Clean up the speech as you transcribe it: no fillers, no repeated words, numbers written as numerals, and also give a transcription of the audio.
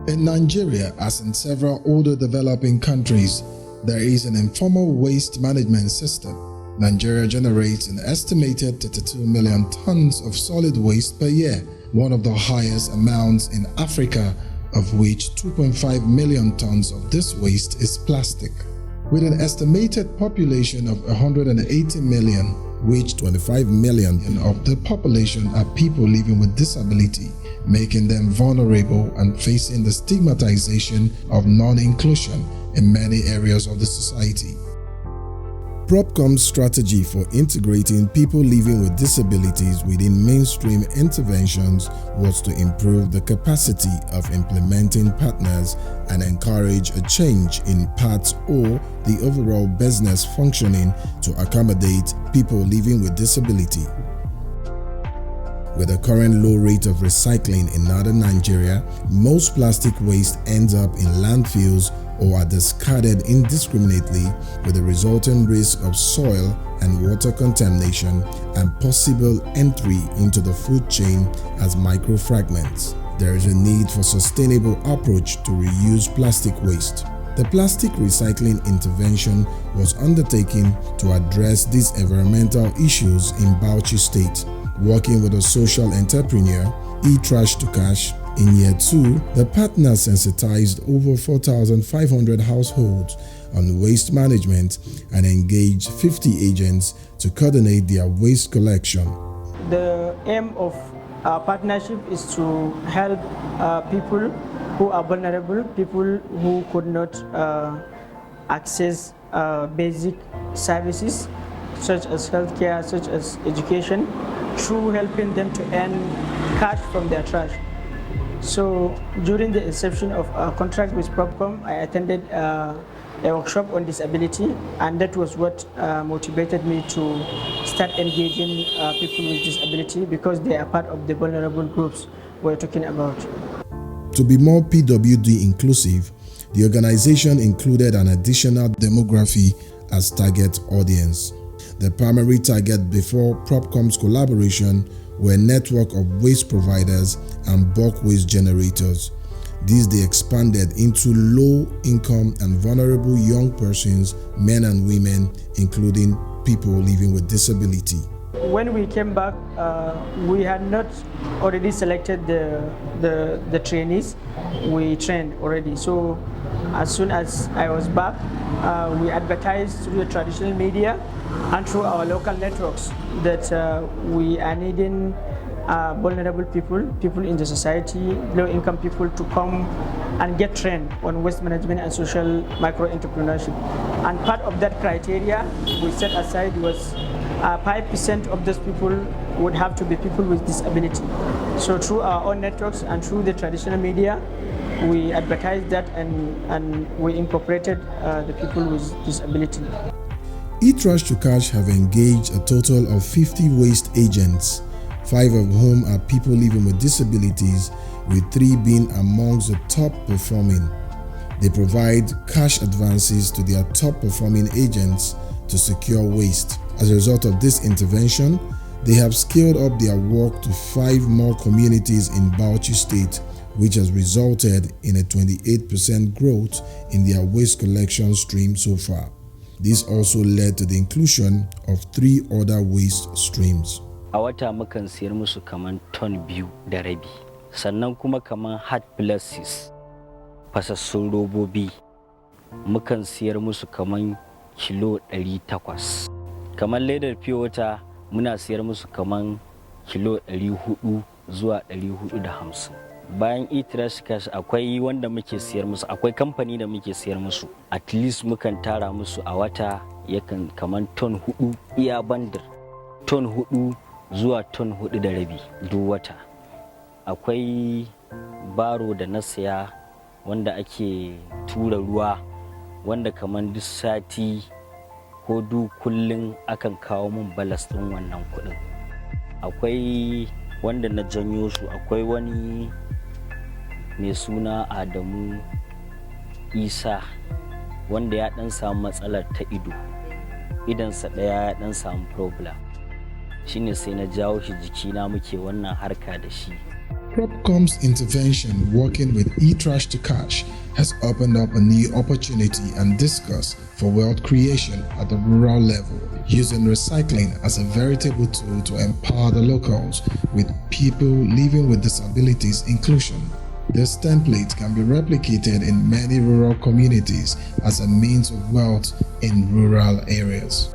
In Nigeria, as in several older developing countries, there is an informal waste management system. Nigeria generates an estimated 32 million tons of solid waste per year, one of the highest amounts in Africa, of which 2.5 million tons of this waste is plastic. With an estimated population of 180 million, which 25 million of the population are people living with disability, making them vulnerable and facing the stigmatization of non-inclusion in many areas of the society. Propcom's strategy for integrating people living with disabilities within mainstream interventions was to improve the capacity of implementing partners and encourage a change in parts or the overall business functioning to accommodate people living with disability. With the current low rate of recycling in northern Nigeria, most plastic waste ends up in landfills or are discarded indiscriminately, with the resulting risk of soil and water contamination and possible entry into the food chain as microfragments. There is a need for sustainable approach to reuse plastic waste. The plastic recycling intervention was undertaken to address these environmental issues in Bauchi State. Working with a social entrepreneur, E-Trash to Cash, in year 2, the partner sensitized over 4,500 households on waste management and engaged 50 agents to coordinate their waste collection. The aim of our partnership is to help people who are vulnerable, people who could not access basic services such as healthcare, such as education, through helping them to earn cash from their trash. So during the inception of our contract with Propcom, I attended a workshop on disability, and that was what motivated me to start engaging people with disability, because they are part of the vulnerable groups we're talking about. To be more PwD inclusive, the organization included an additional demography as target audience. The primary target before Propcom's collaboration were a network of waste providers and bulk waste generators. These they expanded into low-income and vulnerable young persons, men and women, including people living with disability. When we came back, we had not already selected the trainees. We trained already. So as soon as I was back, we advertised through the traditional media and through our local networks that we are needing vulnerable people in the society, low-income people, to come and get trained on waste management and social micro-entrepreneurship. And part of that criteria we set aside was 5% of those people would have to be people with disability. So through our own networks and through the traditional media, we advertised that and we incorporated the people with disability. E-Trash to Cash have engaged a total of 50 waste agents, 5 of whom are people living with disabilities, with 3 being amongst the top performing. They provide cash advances to their top performing agents to secure waste. As a result of this intervention, they have scaled up their work to 5 more communities in Bauchi State, which has resulted in a 28% growth in their waste collection stream so far. This also led to the inclusion of 3 other waste streams. A wata mukan siyar musu kaman ton 2.5, sannan kuma kaman hard plastics, fasassun robobi, mukan siyar musu kaman kilo 800. Kaman ledar pure water muna siyar musu kaman kilo 400 zuwa 450. Bayan E-Trash Cash akwai wanda muke siyar musu, akwai kamfani da muke siyar musu. At least mukan tara musu a wata yakan kaman ton 4 iya bandir, ton 4 zuwa ton 4.5 duk wata. Akwai baro da na siya wanda ake tura ruwa, wanda kaman duk sati ko duk kullun akan kawo mun balas din wannan kudin. Akwai wanda na janyo su, akwai wani mai suna Adamu Isa wanda ya dan samu matsalar ta ido, idansa daya ya dan samu problem. Shine sai na jawo shi jikina muke wannan harka da shi. Propcom's intervention working with e-trash to cash has opened up a new opportunity and discourse for wealth creation at the rural level, using recycling as a veritable tool to empower the locals with people living with disabilities inclusion. This template can be replicated in many rural communities as a means of wealth in rural areas.